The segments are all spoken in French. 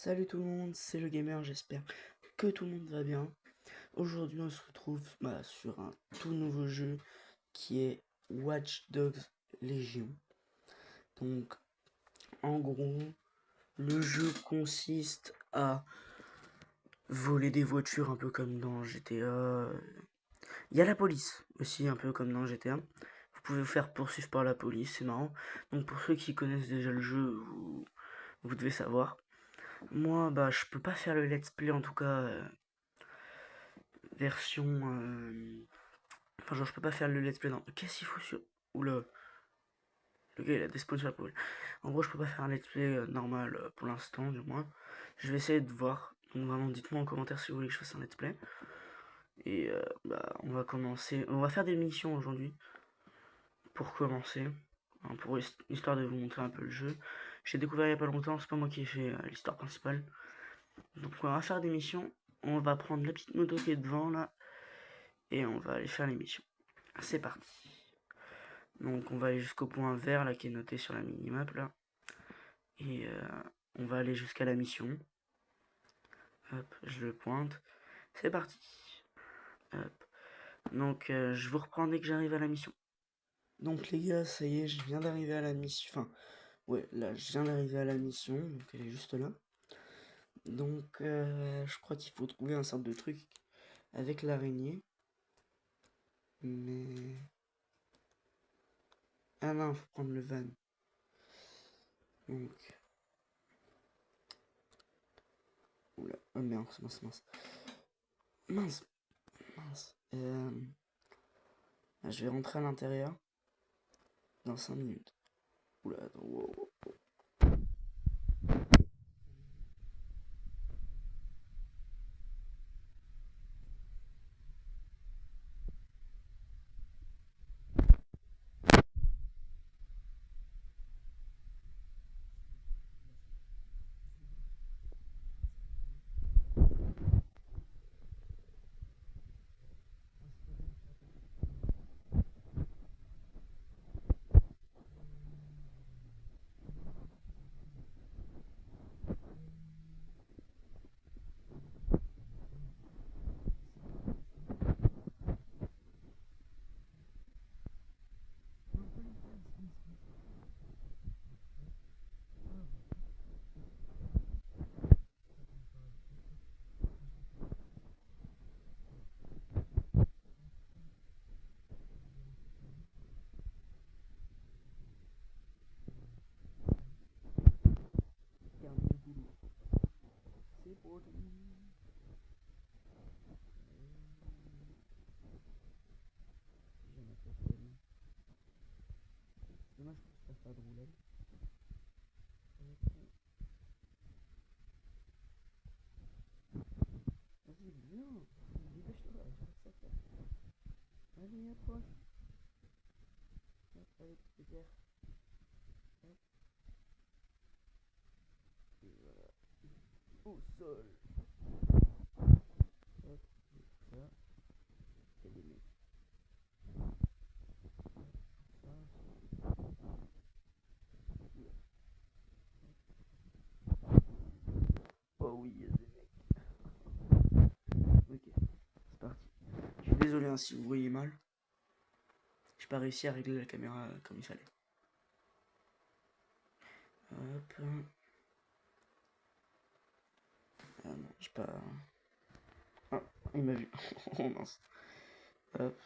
Salut tout le monde, c'est le gamer, j'espère que tout le monde va bien. Aujourd'hui on se retrouve sur un tout nouveau jeu qui est Watch Dogs Legion. Donc en gros, le jeu consiste à voler des voitures un peu comme dans GTA. Il y a la police aussi un peu comme dans GTA. Vous pouvez vous faire poursuivre par la police, c'est marrant. Donc pour ceux qui connaissent déjà le jeu, vous devez savoir. Moi, je peux pas faire le let's play en tout cas version. Enfin, genre, je peux pas faire le let's play. Non, qu'est-ce qu'il faut sur. Oula, le gars il a des spawns sur la poubelle. En gros, je peux pas faire un let's play normal pour l'instant, du moins. Je vais essayer de voir. Donc, vraiment, dites-moi en commentaire si vous voulez que je fasse un let's play. Et on va commencer. On va faire des missions aujourd'hui. Pour commencer. Hein, pour histoire de vous montrer un peu le jeu. J'ai découvert il y a pas longtemps, c'est pas moi qui ai fait l'histoire principale. Donc, on va faire des missions. On va prendre la petite moto qui est devant là. Et on va aller faire les missions. C'est parti. Donc on va aller jusqu'au point vert là qui est noté sur la minimap là. Et on va aller jusqu'à la mission. Hop, je le pointe. C'est parti. Hop. Donc je vous reprends dès que j'arrive à la mission. Donc les gars, ça y est, je viens d'arriver à la mission. Enfin, ouais, là, je viens d'arriver à la mission. Donc elle est juste là. Donc je crois qu'il faut trouver un sorte de truc avec l'araignée. Mais... Ah non, faut prendre le van. Donc... Oula, oh merde, mince, mince. Mince, mince. Je vais rentrer à l'intérieur dans 5 minutes. Oula, attends, wow. C'est pour lui. Dommage que je fasse pas de roulade. Vas-y, viens. Dépêche-toi, je crois que ça fait. Allez, approche. Hop, avec les pierres. Hop. Et voilà. Au sol. Hop, ça. Et les mecs. Ça. Oula. Oh oui, il y a des mecs. Ok, c'est parti. Je suis désolé hein, si vous voyez mal. J'ai pas réussi à régler la caméra comme il fallait. Hop. Ah non, j'ai pas... Ah, il m'a vu. Oh mince. Hop.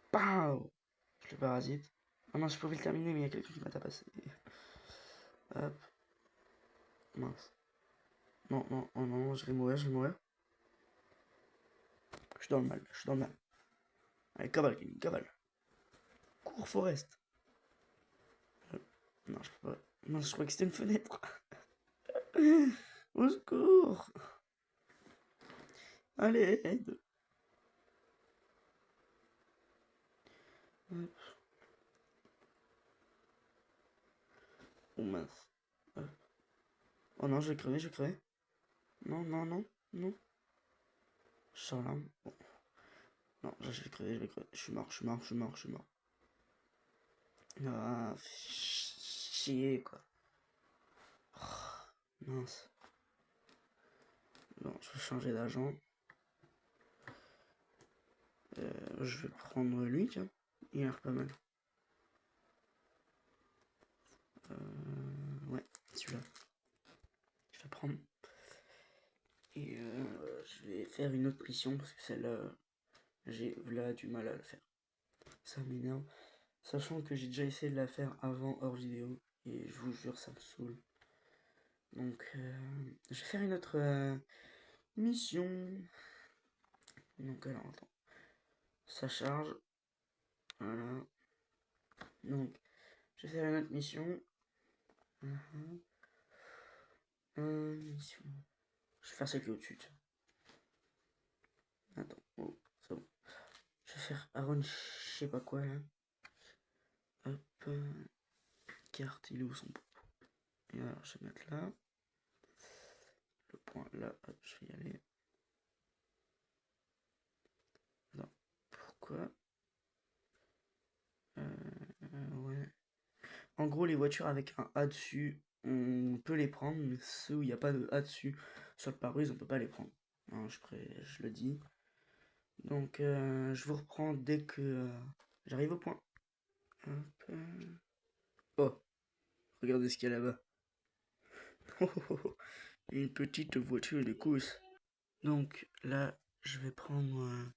Pow. Je le parasite. Ah non, je pouvais le terminer, mais il y a quelqu'un qui m'a tapassé. Hop. Mince. Non, non, oh non, je vais mourir, je vais mourir. Je suis dans le mal, je suis dans le mal. Allez, cavale, Kenny, cavale. Cours, Forest. Non, je peux pas. Non, je crois que c'était une fenêtre. Au secours. Allez, aide. Hop. Oh mince. Hop. Oh non, je vais crever, je vais crever. Non, non, non, non. Je sors l'arme. Bon. Non, là, je vais crever, je vais crever. Je suis mort, je suis mort, je suis mort, je suis mort. Ah, chier, quoi. Mince. Bon, je vais changer d'agent. Je vais prendre lui, tiens. Il a l'air pas mal. Ouais, celui-là. Je vais prendre. Et je vais faire une autre mission parce que celle-là, j'ai là du mal à la faire. Ça m'énerve. Sachant que j'ai déjà essayé de la faire avant hors vidéo. Et je vous jure, ça me saoule. Donc, je vais faire une autre mission. Donc, alors, attends. Ça charge. Voilà. Donc, je vais faire une autre mission. Mission. Je vais faire celle qui est au-dessus. Attends. Oh, c'est bon. Je vais faire Aaron, je sais pas quoi là. Hop. Carte, il est où son pot? Et alors, je vais mettre là. Le point là. Hop, je vais y aller. Attends. Pourquoi ouais. En gros, les voitures avec un A dessus, on peut les prendre, mais ceux où il n'y a pas de A dessus sur le pare-brise, on peut pas les prendre. Hein, je le dis. Donc, je vous reprends dès que j'arrive au point. Hop. Oh, regardez ce qu'il y a là-bas. Une petite voiture de course. Donc là, je vais prendre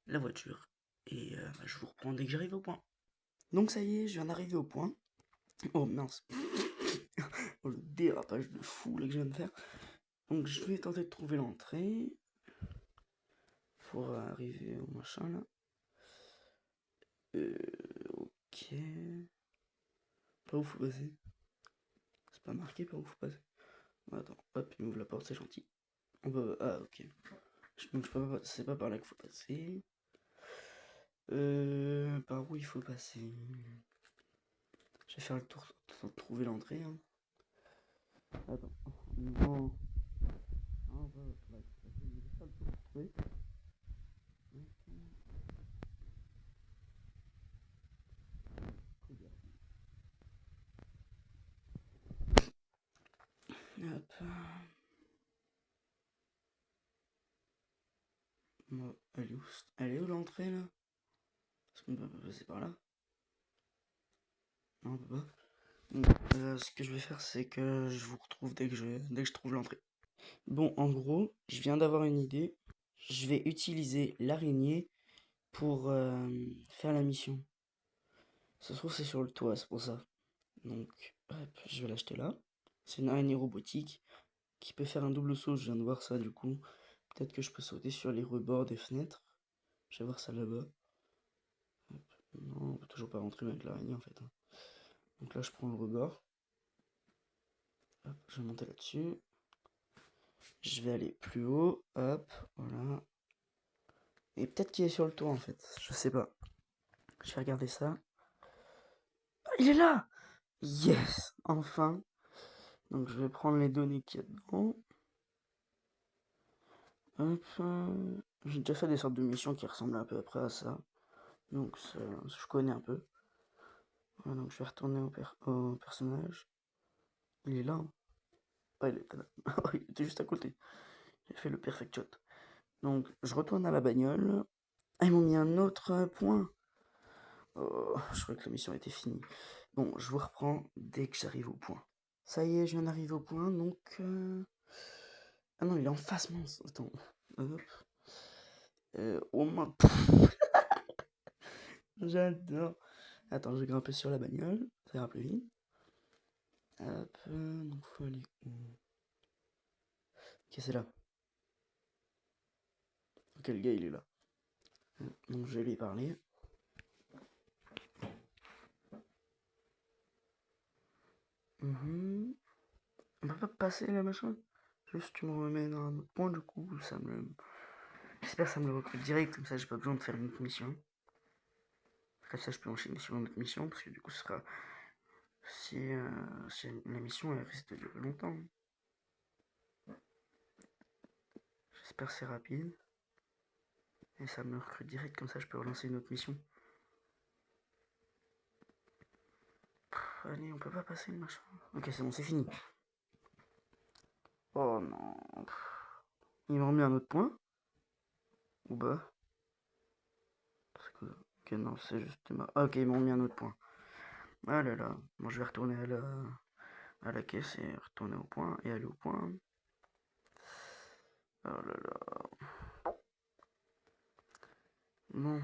la voiture et je vous reprends dès que j'arrive au point. Donc ça y est, je viens d'arriver au point. Oh mince. Oh, le dérapage de fou là que je viens de faire. Donc je vais tenter de trouver l'entrée pour arriver au machin là. Ok. Pas où faut passer. C'est pas marqué par où faut passer. Attends, hop, il m'ouvre la porte, c'est gentil. On peut... Ah ok. C'est pas par là qu'il faut passer. Par où il faut passer? Je vais faire le tour pour trouver l'entrée. Hein. Attends. Non. Ah, je vais faire le tour pour trouver. Hop. Bon, elle est où l'entrée là? Est-ce qu'on peut pas passer par là? Non, on peut pas. Bon, ce que je vais faire, c'est que je vous retrouve dès que je trouve l'entrée. Bon, en gros, je viens d'avoir une idée. Je vais utiliser l'araignée pour faire la mission. Ça se trouve, c'est sur le toit, c'est pour ça. Donc, hop, je vais l'acheter là. C'est une araignée robotique qui peut faire un double saut. Je viens de voir ça du coup. Peut-être que je peux sauter sur les rebords des fenêtres. Je vais voir ça là-bas. Non, on peut toujours pas rentrer avec l'araignée en fait. Hein. Donc là, je prends le rebord. Hop, je vais monter là-dessus. Je vais aller plus haut. Hop, voilà. Et peut-être qu'il est sur le toit en fait. Je sais pas. Je vais regarder ça. Ah, il est là! Yes! Enfin. Donc je vais prendre les données qu'il y a dedans. Hop. J'ai déjà fait des sortes de missions qui ressemblent à peu près à ça. Donc ça, je connais un peu. Voilà, donc je vais retourner au personnage. Il est là. Hein. Ah, il était là. Il était juste à côté. J'ai fait le perfect shot. Donc je retourne à la bagnole. Ah, ils m'ont mis un autre point. Oh, je crois que la mission était finie. Bon, je vous reprends dès que j'arrive au point. Ça y est, je viens d'arriver au point, donc... Ah non, il est en face, mince. Attends. Hop. Oh ma... J'adore. Attends, je vais grimper sur la bagnole. Ça ira plus vite. Hop. Donc, faut aller où? Ok, c'est là. Ok, le gars, il est là. Donc, je vais lui parler. On peut pas passer là, machin? Juste, tu me remets dans un autre point, du coup, ça me... J'espère que ça me le recrute direct, comme ça, j'ai pas besoin de faire une autre mission. Comme ça, je peux enchaîner sur une autre mission, parce que du coup, ce sera... Si la mission, elle risque de durer longtemps. J'espère que c'est rapide. Et ça me recrute direct, comme ça, je peux relancer une autre mission. Allez, on peut pas passer le machin. Ok, c'est bon, c'est fini. Oh non. Il m'a remis un autre point. Ou bah. Parce que. Ok, non, c'est juste. Ah, ok, ils m'ont remis un autre point. Ah là là. Bon, je vais retourner à la caisse et retourner au point et aller au point. Oh là là. Bon.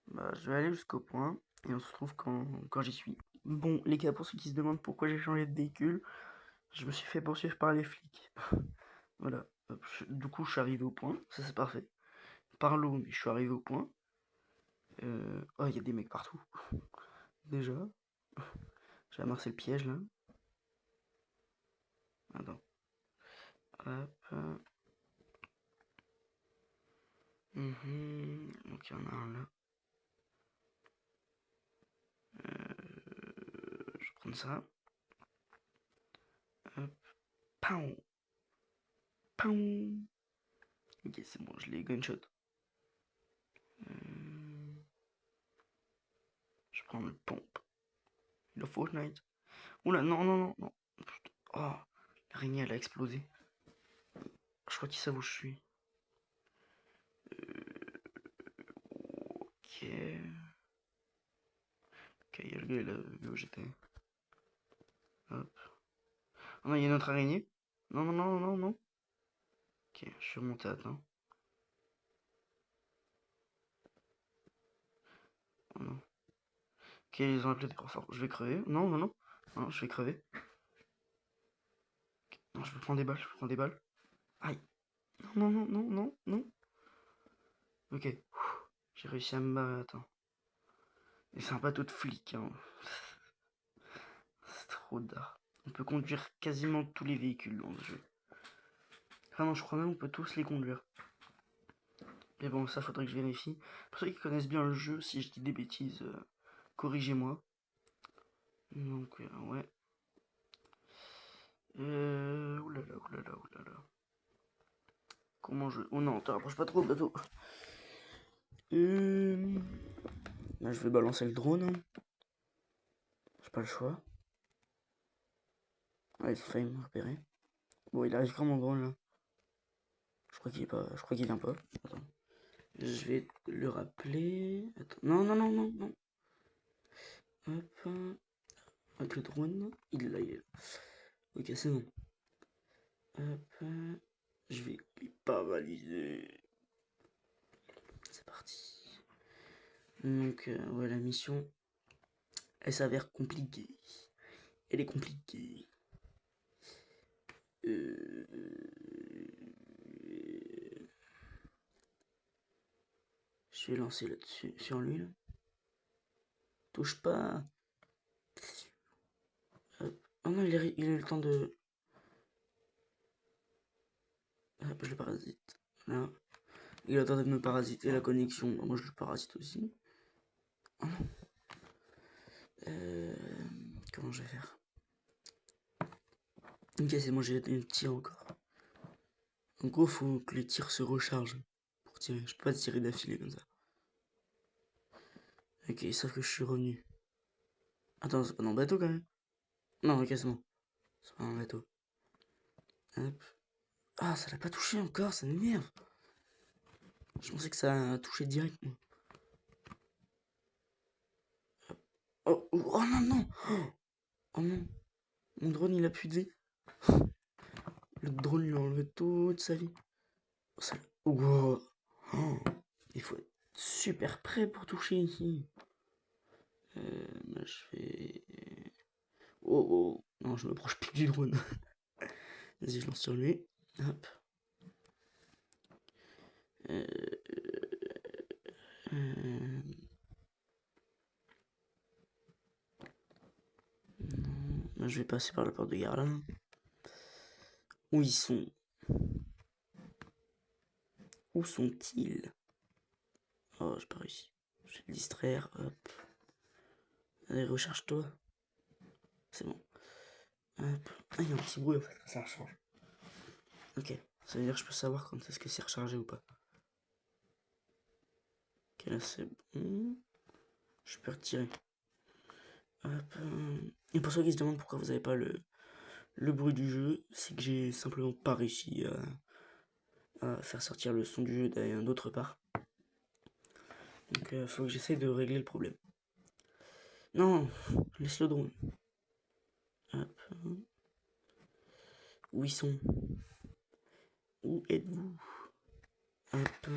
Bah, je vais aller jusqu'au point et on se retrouve quand j'y suis. Bon, les gars, pour ceux qui se demandent pourquoi j'ai changé de véhicule, je me suis fait poursuivre par les flics. Voilà. Du coup, je suis arrivé au point. Ça, c'est parfait. Par l'eau, mais je suis arrivé au point. Oh, il y a des mecs partout. Déjà. J'ai amorcé le piège là. Attends. Hop. Donc il y en a un là. Je vais prendre ça. Hop. Pow. Pow. Ok, c'est bon, je l'ai gunshot. Je prends le pompe. Le Fortnite. Oula, non, non, non, non. Oh, l'araignée elle a explosé. Je crois qu'il sait où je suis. Ok. Ok, il y a le gars là, où j'étais. Hop. Oh non, il y a une autre araignée. Non, non, non, non, non. Ok, je suis remonté à temps. Oh non. Ok, ils ont appelé des renforts. Je vais crever. Non, non, non. Non, je vais crever. Non, je peux prendre des balles, je peux prendre des balles. Aïe. Non, non, non, non, non, non. Ok. J'ai réussi à me barrer, attends. Et c'est un bateau de flic, hein. C'est trop d'art. On peut conduire quasiment tous les véhicules dans ce jeu. Ah non, je crois même qu'on peut tous les conduire. Mais bon, ça faudrait que je vérifie. Pour ceux qui connaissent bien le jeu, si je dis des bêtises, corrigez-moi. Donc, ouais. Oulala, oulala, oulala. Comment je... Oh non, te rapproche pas trop, bateau. Là, je vais balancer le drone. Hein. J'ai pas le choix. Ah, ils ont failli me repérer. Bon, il arrive quand mon drone là. Je crois qu'il est pas. Je crois qu'il vient pas. Attends. Je vais le rappeler. Attends. Non, non, non, non, non. Hop. Avec le drone. Il est là, il est là. Ok, c'est bon. Hop. Je vais pas valider. C'est parti. Donc, ouais, la mission. Elle s'avère compliquée. Elle est compliquée. Je vais lancer là-dessus, sur lui. Là. Touche pas. Hop. Oh non, il a eu le temps de. Hop, je le parasite. Là. Il a tenté de me parasiter la connexion. Moi, je le parasite aussi. Oh non. Comment je vais faire? Ok, c'est bon, j'ai une tir encore. En gros, faut que les tirs se rechargent pour tirer. Je peux pas tirer d'affilée comme ça. Ok, sauf que je suis revenu. Attends, c'est pas dans le bateau quand même. Non, ok, c'est bon. C'est pas dans le bateau. Hop. Ah, ça l'a pas touché encore, ça m'énerve. Je pensais que ça a touché direct, moi. Oh, oh, oh non, non. Oh non. Mon drone, il a plus de vie. Le drone lui a enlevé toute sa vie. Oh, ça... wow. Oh, il faut être super prêt pour toucher ici. Bah, je fais... Oh, oh. Non, je me m'approche plus du drone. Vas-y, je lance sur lui. Hop. Euh... Euh... Non. Bah, je vais passer par la porte de gare là. Où ils sont? Où sont-ils? Oh, j'ai pas réussi. Je vais le distraire. Hop. Allez, recharge-toi. C'est bon. Hop. Ah, il y a un petit bruit en fait. Ça recharge. Ok. Ça veut dire que je peux savoir quand est-ce que c'est rechargé ou pas. Ok, là c'est bon. Je peux retirer. Hop. Et pour ceux qui se demandent pourquoi vous avez pas Le bruit du jeu, c'est que j'ai simplement pas réussi à faire sortir le son du jeu d'autre part. Donc faut que j'essaye de régler le problème. Non, laisse le drone. Hop. Où ils sont? Où êtes-vous? Hop.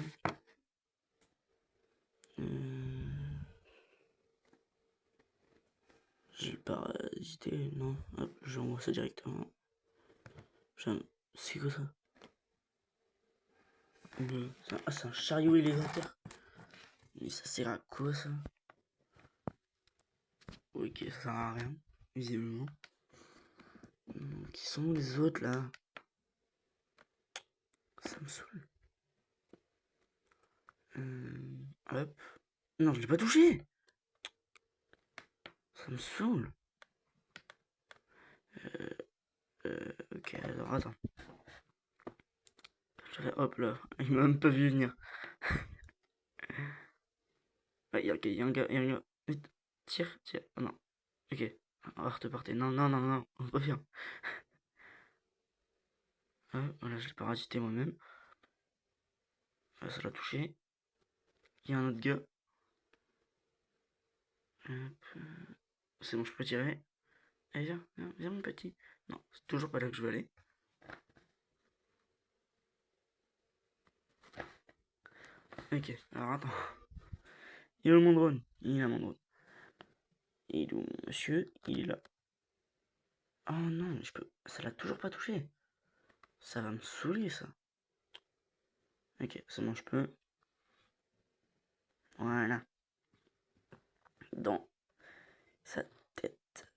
J'ai pas hésité, non. Hop, j'envoie ça directement. C'est quoi ça? Ah, c'est un chariot élévateur. Mais ça sert à quoi ça? Ok, ça sert à rien, visiblement. Qui sont les autres là? Ça me saoule. Hop. Non, je l'ai pas touché. Ça me saoule. Ok, alors attends. Hop là, il m'a même pas vu venir. Ouais, ok, y a un gars, Vite, tire. Oh non. Ok, on va repartir. Non, on va bien. Voilà, je l'ai pas ragité moi-même. Ça l'a touché. Il y a un autre gars. C'est bon, je peux tirer. Allez, viens mon petit. Non, c'est toujours pas là que je veux aller. Ok, alors attends. Il est où mon drone? Il est là mon drone. Il est où monsieur? Il est là. Oh non, je peux. Ça l'a toujours pas touché. Ça va me saouler ça. Ok, c'est bon, je peux. Voilà. Dans sa tête.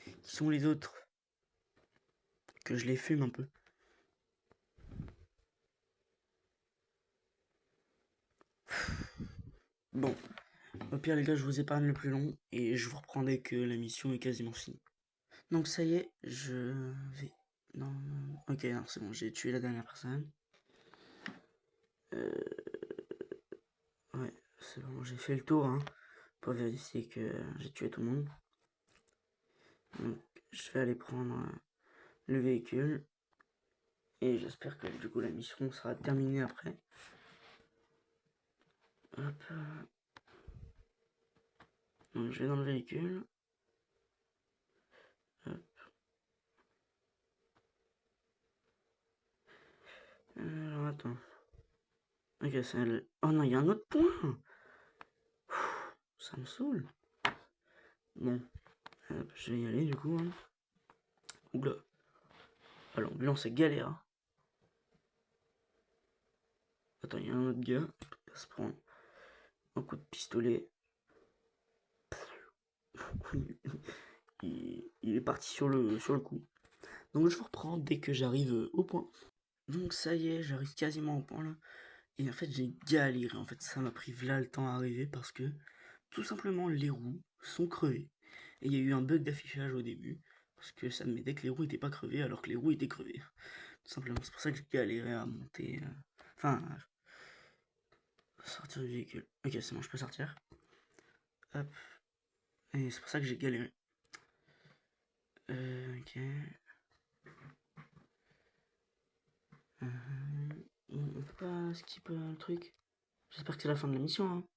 Qui sont les autres? Que je les fume un peu. Bon, au pire les gars, je vous épargne le plus long et je vous reprends dès que la mission est quasiment finie. Donc ça y est, je vais... Non, ok, non, c'est bon, j'ai tué la dernière personne. Ouais, c'est bon, j'ai fait le tour, hein, pour vérifier que j'ai tué tout le monde. Donc, je vais aller prendre le véhicule. Et j'espère que du coup la mission sera terminée après. Hop. Donc je vais dans le véhicule. Hop. Alors attends. Ok, c'est elle. Oh non, il y a un autre point. Ça me saoule. Bon, hop, je vais y aller du coup. Hein. Oula. Ah, l'ambulance est galère. Hein. Attends, il y a un autre gars. Il va se prendre un coup de pistolet. il est parti sur le coup. Donc je vous reprends dès que j'arrive au point. Donc ça y est, j'arrive quasiment au point là. Et en fait j'ai galéré. En fait ça m'a pris là le temps à arriver parce que tout simplement les roues sont crevées. Et il y a eu un bug d'affichage au début. Parce que ça me mettait que les roues n'étaient pas crevées alors que les roues étaient crevées. Tout simplement. C'est pour ça que j'ai galéré à monter. Enfin, sortir du véhicule. Ok, c'est bon, je peux sortir. Hop. Et c'est pour ça que j'ai galéré. Ok. On peut pas skip le truc. J'espère que c'est la fin de la mission. Hein.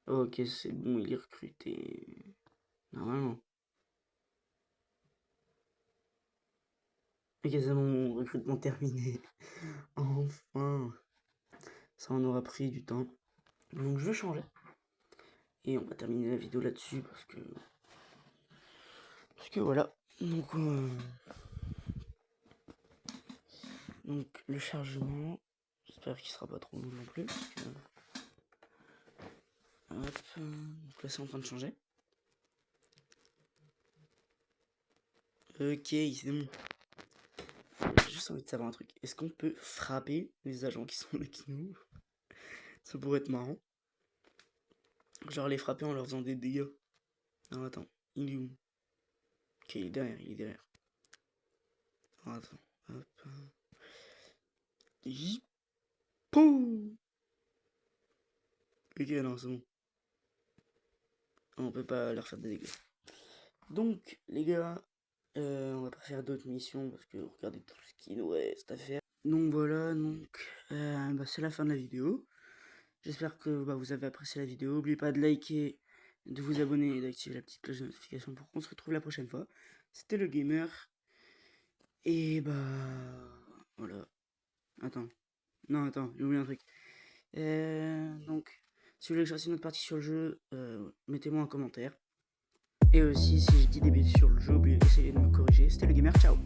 Ok, c'est bon, il est recruté. Normalement. Ok, c'est bon, recrutement terminé. Enfin. Ça en aura pris du temps. Donc je vais changer. Et on va terminer la vidéo là-dessus parce que... voilà. Donc le chargement. J'espère qu'il sera pas trop long non plus. Parce que... Hop. Donc là c'est en train de changer. Ok, c'est bon. J'ai juste envie de savoir un truc. Est-ce qu'on peut frapper les agents qui sont avec nous? Ça pourrait être marrant. Genre les frapper en leur faisant des dégâts. Non, attends. Il est où? Ok, il est derrière. Attends. Hop. Poum. Ok, non, c'est bon. On peut pas leur faire des dégâts. Donc, les gars, on va pas faire d'autres missions parce que regardez tout ce qui nous reste à faire. Donc voilà, c'est la fin de la vidéo. J'espère que vous avez apprécié la vidéo. N'oubliez pas de liker, de vous abonner et d'activer la petite cloche de notification pour qu'on se retrouve la prochaine fois. C'était le gamer. Et voilà. Attends. Non, attends, j'ai oublié un truc. Donc, si vous voulez que je fasse une autre partie sur le jeu, mettez-moi en commentaire. Et aussi, si je dis des bêtises sur le jeu, essayez de me corriger. C'était le gamer, ciao.